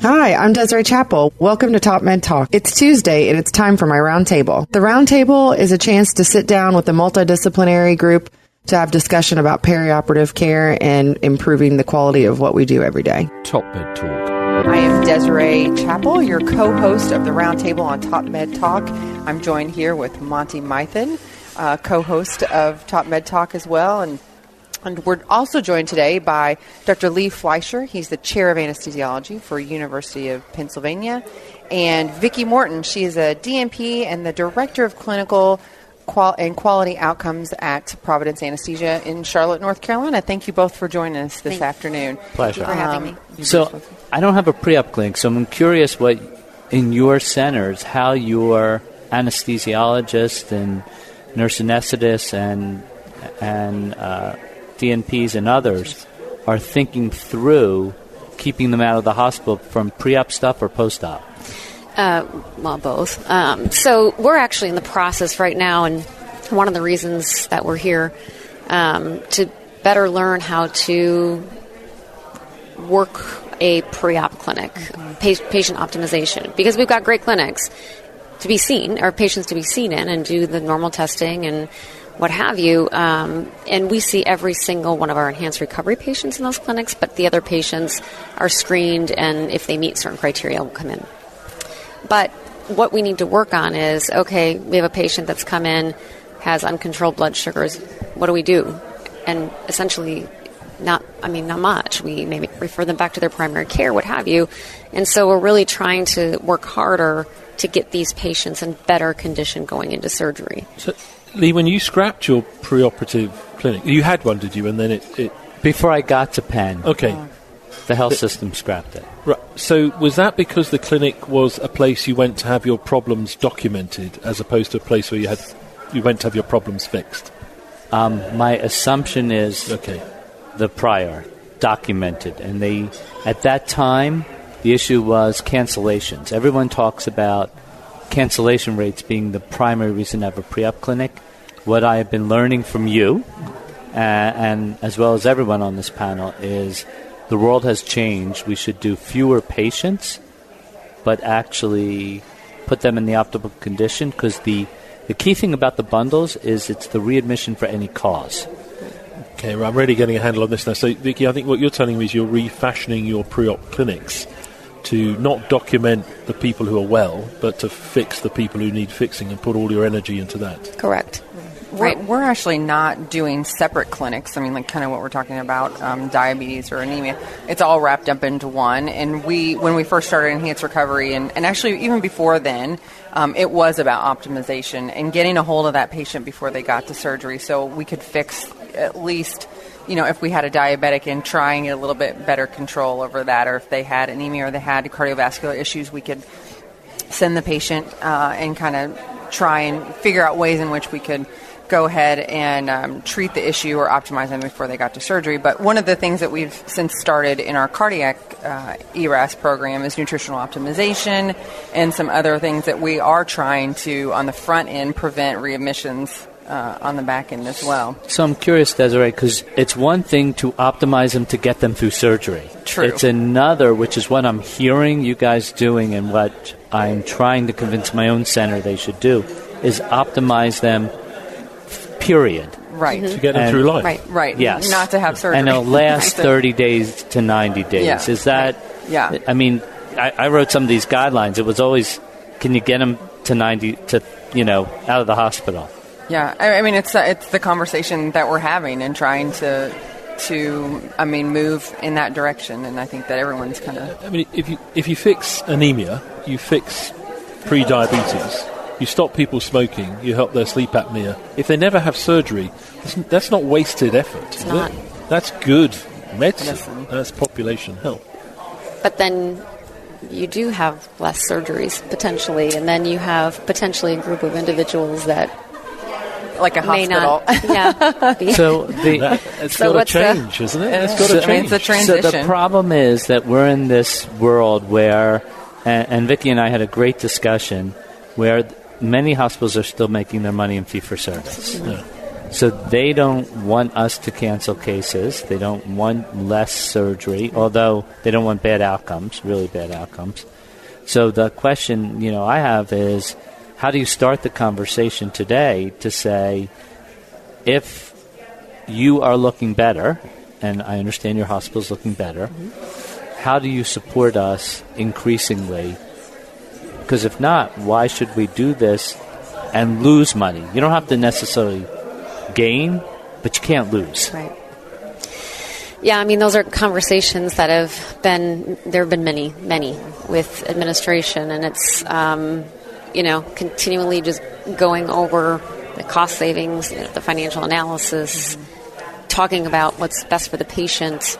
Hi, I'm Desiree Chappell. Welcome to Top Med Talk. It's Tuesday and it's time for my Roundtable. The Roundtable is a chance to sit down with a multidisciplinary group to have discussion about perioperative care and improving the quality of what we do every day. Top Med Talk. I am Desiree Chappell, your co-host of the Roundtable on Top Med Talk. I'm joined here with Monty Mythen, co-host of Top Med Talk as well, and we're also joined today by Dr. Lee Fleisher. He's the chair of anesthesiology for University of Pennsylvania. And Vicki Morton, she is a DNP and the director of clinical and quality outcomes at Providence Anesthesia in Charlotte, North Carolina. Thank you both for joining us this afternoon. Pleasure. Thank you for having me. So I don't have a pre-op clinic, so I'm curious what in your centers, how your anesthesiologists and nurse anesthetists and DNPs and others are thinking through keeping them out of the hospital from pre-op stuff or post-op? Well, both. So we're actually in the process right now, and one of the reasons that we're here to better learn how to work a pre-op clinic, patient optimization, because we've got great clinics to be seen, or patients to be seen in and do the normal testing and what have you, and we see every single one of our enhanced recovery patients in those clinics, but the other patients are screened, and if they meet certain criteria, will come in. But what we need to work on is, okay, we have a patient that's come in, has uncontrolled blood sugars. What do we do? And essentially, not much. We maybe refer them back to their primary care, what have you. And so we're really trying to work harder to get these patients in better condition going into surgery. So, Lee, when you scrapped your preoperative clinic, you had one, did you? And then it Before I got to Penn, okay, the health system scrapped it. Right. So was that because the clinic was a place you went to have your problems documented, as opposed to a place where you went to have your problems fixed? My assumption is the prior documented, and at that time the issue was cancellations. Everyone talks about cancellation rates being the primary reason to have a pre-op clinic. What I have been learning from you, and as well as everyone on this panel, is the world has changed. We should do fewer patients, but actually put them in the optimal condition, because the key thing about the bundles is it's the readmission for any cause. Okay, well, I'm really getting a handle on this now. So, Vicki, I think what you're telling me is you're refashioning your pre-op clinics to not document the people who are well, but to fix the people who need fixing and put all your energy into that. Correct. We're actually not doing separate clinics. I mean, like kind of what we're talking about, diabetes or anemia. It's all wrapped up into one. And when we first started Enhanced Recovery, and actually even before then, it was about optimization and getting a hold of that patient before they got to surgery, so we could fix at least, if we had a diabetic, and trying a little bit better control over that, or if they had anemia or they had cardiovascular issues, we could send the patient and kind of try and figure out ways in which we could go ahead and treat the issue or optimize them before they got to surgery. But one of the things that we've since started in our cardiac ERAS program is nutritional optimization and some other things that we are trying to, on the front end, prevent readmissions on the back end as well. So I'm curious, Desiree, because it's one thing to optimize them to get them through surgery. True. It's another, which is what I'm hearing you guys doing and what I'm trying to convince my own center they should do, is optimize them, period. Right. To get them through life. Right. Yes. Not to have surgery. And it'll last 30 days to 90 days. Yeah. Is that... Yeah. I mean, I wrote some of these guidelines. It was always, can you get them to 90, out of the hospital? Yeah, I mean, it's the conversation that we're having and trying to move in that direction, and I think that everyone's kind of... I mean, if you fix anemia, you fix pre-diabetes, you stop people smoking, you help their sleep apnea. If they never have surgery, that's not wasted effort, is it? That's good medicine. That's population health. But then you do have less surgeries, potentially, and then you have potentially a group of individuals that... Like a hospital. So it's got to change, isn't it? It's got to change. It's a transition. So the problem is that we're in this world where, and Vicki and I had a great discussion, where many hospitals are still making their money in fee-for-service. Yeah. So they don't want us to cancel cases. They don't want less surgery, although they don't want bad outcomes, really bad outcomes. So the question, I have is, how do you start the conversation today to say, if you are looking better, and I understand your hospital's looking better, how do you support us increasingly? Because if not, why should we do this and lose money? You don't have to necessarily gain, but you can't lose. Right. Yeah, I mean, those are conversations that there have been many with administration, and it's, continually just going over the cost savings, the financial analysis, talking about what's best for the patient,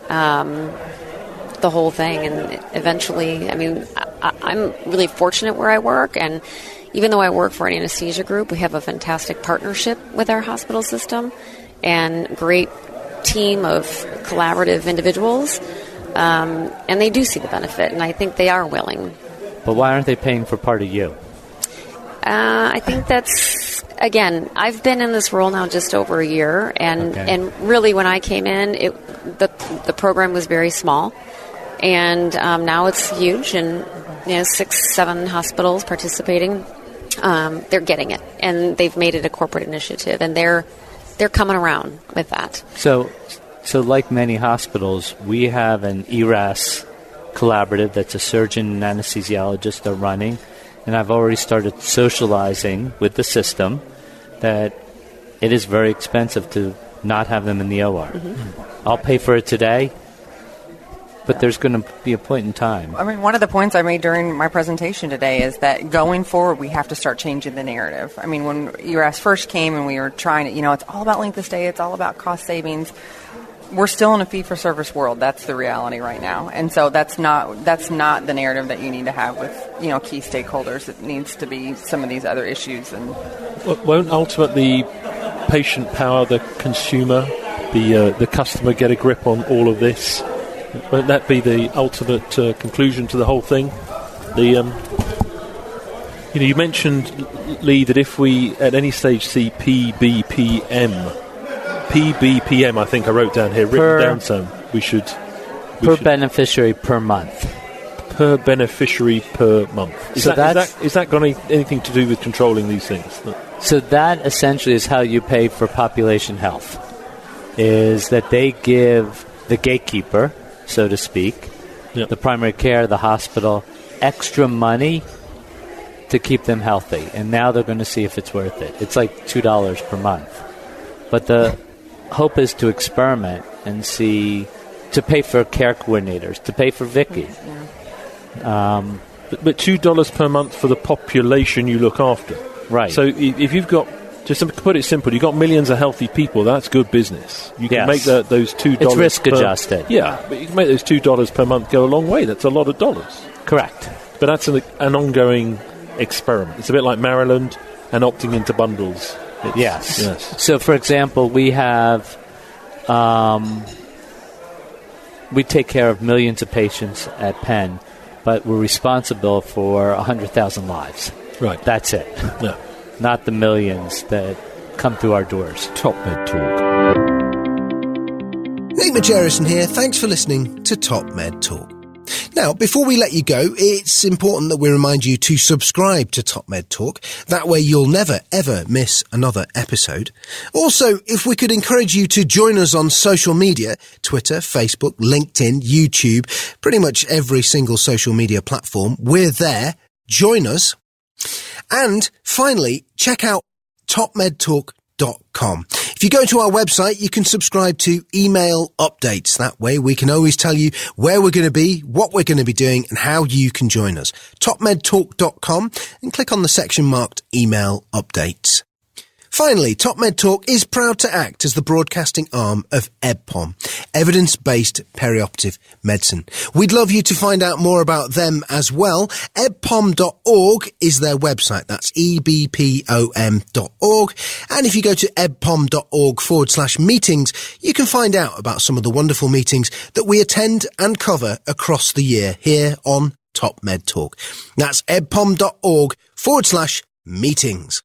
the whole thing. And eventually, I mean, I'm really fortunate where I work, and even though I work for an anesthesia group, we have a fantastic partnership with our hospital system and great team of collaborative individuals, and they do see the benefit, and I think they are willing. But why aren't they paying for part of you? I think that's, again, I've been in this role now just over a year, and really when I came in, the program was very small, and now it's huge, and 6-7 hospitals participating. They're getting it, and they've made it a corporate initiative, and they're coming around with that. So like many hospitals, we have an ERAS collaborative that's a surgeon and anesthesiologist are running, and I've already started socializing with the system that it is very expensive to not have them in the OR. Mm-hmm. I'll pay for it today, but there's going to be a point in time. I mean, one of the points I made during my presentation today is that going forward, we have to start changing the narrative. I mean, when ERAS first came and we were trying to, it's all about length of stay, it's all about cost savings. We're still in a fee-for-service world. That's the reality right now. And so that's not the narrative that you need to have with, key stakeholders. It needs to be some of these other issues. And won't ultimately patient power the consumer, the customer get a grip on all of this? Won't that be the ultimate conclusion to the whole thing? You mentioned, Lee, that if we at any stage see PBPM, I think I wrote down here, written down some, we should... beneficiary per month. Per beneficiary per month. Is that got anything to do with controlling these things? So that essentially is how you pay for population health, is that they give the gatekeeper, so to speak, the primary care, the hospital, extra money to keep them healthy. And now they're going to see if it's worth it. It's like $2 per month. But the hope is to experiment and see, to pay for care coordinators, to pay for Vicki. But $2 per month for the population you look after. Right. So if you've got, just to put it simple, you've got millions of healthy people, that's good business. You can make those $2 It's risk adjusted. Yeah, but you can make those $2 per month go a long way. That's a lot of dollars. Correct. But that's an ongoing experiment. It's a bit like Maryland and opting into bundles. Yes. So, for example, we have, we take care of millions of patients at Penn, but we're responsible for 100,000 lives. Right. That's it. Yeah. Not the millions that come through our doors. Top Med Talk. Nate Majerison here. Thanks for listening to Top Med Talk. Now, before we let you go, it's important that we remind you to subscribe to Top Med Talk. That way you'll never, ever miss another episode. Also, if we could encourage you to join us on social media, Twitter, Facebook, LinkedIn, YouTube, pretty much every single social media platform, we're there. Join us. And finally, check out topmedtalk.com. If you go to our website, you can subscribe to email updates. That way we can always tell you where we're going to be, what we're going to be doing, and how you can join us. topmedtalk.com and click on the section marked email updates. Finally, Top Med Talk is proud to act as the broadcasting arm of EBPOM, Evidence-Based Perioperative Medicine. We'd love you to find out more about them as well. ebpom.org is their website. That's ebpom.org. And if you go to ebpom.org/meetings, you can find out about some of the wonderful meetings that we attend and cover across the year here on Top Med Talk. That's ebpom.org/meetings.